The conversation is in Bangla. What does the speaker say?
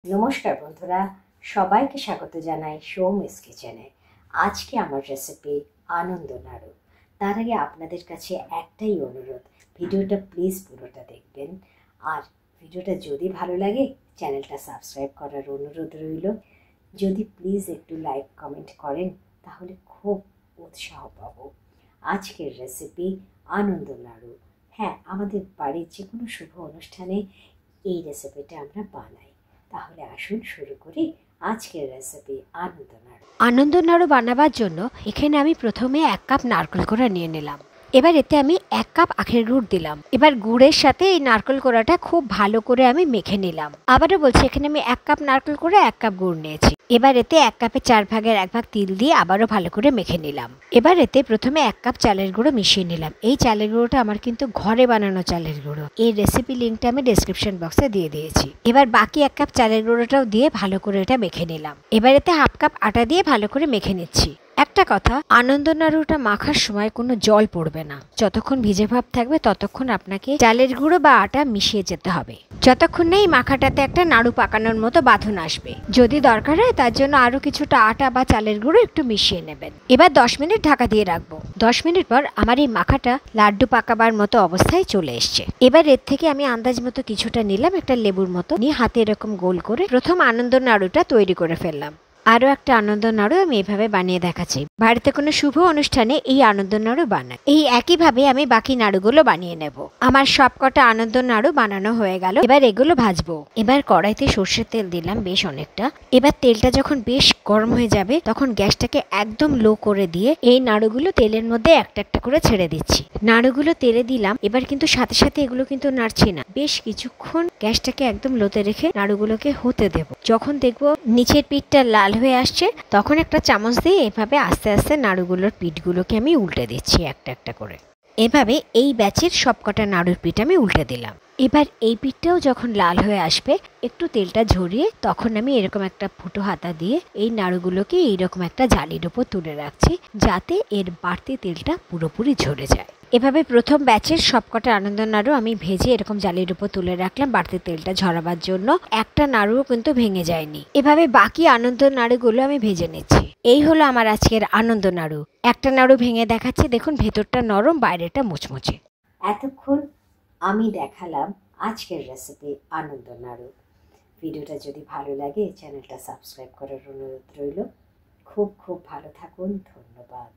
নমস্কার বন্ধুরা, সবাইকে স্বাগত জানাই সৌমিস কিচেনে। আজকে আমার রেসিপি আনন্দ নাড়ু। তার আগে আপনাদের কাছে একটাই অনুরোধ, ভিডিওটা প্লিজ পুরোটা দেখবেন। আর ভিডিওটা যদি ভালো লাগে চ্যানেলটা সাবস্ক্রাইব করার অনুরোধ রইল। যদি প্লিজ একটু লাইক কমেন্ট করেন তাহলে খুব উৎসাহ পাবো। আজকের রেসিপি আনন্দ নাড়ু। হ্যাঁ, আমাদের বাড়ির যে কোনো শুভ অনুষ্ঠানে এই রেসিপিটা আমরা বানাই। তাহলে আসুন শুরু করি আজকের রেসিপি আনন্দ নাড়ু। আনন্দ নাড়ু বানাবার জন্য এখানে আমি প্রথমে 1 কাপ নারকেল কোড়া নিয়ে নিলাম। এবার এতে আমি 1 কাপ আখের গুড় দিলাম। এবার গুড়ের সাথে এই নারকেল কোড়াটা খুব ভালো করে আমি মেখে নিলাম। আবারও বলছি, এখানে আমি 1 কাপ নারকেল কোড়া 1 কাপ গুড় নিয়েছি। এবার এতে 1 কাপে 4 ভাগের 1 ভাগ তিল দিয়ে আবারও ভালো করে মেখে নিলাম। এবার এতে প্রথমে 1 কাপ চালের গুঁড়ো মিশিয়ে নিলাম। এই চালের গুঁড়োটা আমার কিন্তু ঘরে বানানো চালের গুঁড়ো। এই রেসিপি লিঙ্কটা আমি ডেসক্রিপশন বক্সে দিয়ে দিয়েছি। এবার বাকি 1 কাপ চালের গুঁড়োটাও দিয়ে ভালো করে এটা মেখে নিলাম। এবার এতে 1/2 কাপ আটা দিয়ে ভালো করে মেখে নিচ্ছি। একটা কথা, আনন্দ নাড়ুটা মাখার সময় কোনো জল পড়বে না। যতক্ষণ ভিজে ভাব থাকবে ততক্ষণ আপনাকে চালের গুঁড়ো বা আটা মিশিয়ে যেতে হবে, যতক্ষণ না এই মাখাটাতে একটা নাড়ু পাকানোর মতো বাঁধন আসবে। যদি দরকার হয় তার জন্য আরো কিছুটা আটা বা চালের গুঁড়ো একটু মিশিয়ে নেবেন। এবার 10 মিনিট ঢাকা দিয়ে রাখবো। 10 মিনিট পর আমার এই মাখাটা লাড্ডু পাকাবার মতো অবস্থায় চলে এসছে। এবার এর থেকে আমি আন্দাজ মতো কিছুটা নিলাম, একটা লেবুর মতো নিয়ে হাতে এরকম গোল করে প্রথম আনন্দ নাড়ুটা তৈরি করে ফেললাম। আরও একটা আনন্দ নাড়ু আমি এভাবে বানিয়ে দেখাচ্ছি। বাড়িতে কোনো শুভ অনুষ্ঠানে এই আনন্দ নাড়ু বানাই। এই একইভাবে আমি বাকি নাড়ুগুলো বানিয়ে নেব। আমার সবকটা আনন্দ নাড়ু বানানো হয়ে গেল। এবার এগুলো ভাজবো। এবার কড়াইতে সর্ষের তেল দিলাম বেশ অনেকটা। এবার তেলটা যখন বেশ গরম হয়ে যাবে তখন গ্যাসটাকে একদম লো করে দিয়ে এই নাড়ুগুলো তেলের মধ্যে একটা একটা করে ছেড়ে দিচ্ছি। নাড়ুগুলো তেলে দিলাম। এবার কিন্তু সাথে সাথে এগুলো কিন্তু নাড়ছি না। বেশ কিছুক্ষণ গ্যাসটাকে একদম লোতে রেখে নাড়ুগুলোকে হতে দেব। যখন দেখবো নিচের পিঠটা লাল হয়ে আসছে তখন একটা চামচ দিয়ে এভাবে আস্তে আস্তে নাড়ুগুলোর পিঠগুলোকে আমি উল্টে দিচ্ছি একটা একটা করে। এভাবে এই ব্যাচের সবকটা নাড়ুর পিঠ আমি উল্টে দিলাম। এবার এই পিঠটাও যখন লাল হয়ে আসবে একটু তেলটা ঝরিয়ে তখন আমি এরকম একটা ফুটো হাতা দিয়ে এই নাড়ুগুলোকে এইরকম একটা জালির ওপর তুলে রাখছি, যাতে এর বাড়তি তেলটা পুরোপুরি ঝরে যায়। এভাবে প্রথম ব্যাচের সবকটা আনন্দ নাড়ু আমি ভেজে এরকম জালির উপর তুলে রাখলাম বাড়তি তেলটা ঝরাবার জন্য। একটা নাড়ুও কিন্তু ভেঙে যায়নি। এভাবে বাকি আনন্দ নাড়ুগুলো আমি ভেজে নিচ্ছি। এই হলো আমার আজকের আনন্দ নাড়ু। একটা নাড়ু ভেঙে দেখাচ্ছি, দেখুন ভেতরটা নরম, বাইরেটা মুচমুচে। এতক্ষণ আমি দেখালাম আজকের রেসিপি আনন্দ নাড়ু। ভিডিওটা যদি ভালো লাগে চ্যানেলটা সাবস্ক্রাইব করার অনুরোধ রইল। খুব খুব ভালো থাকুন। ধন্যবাদ।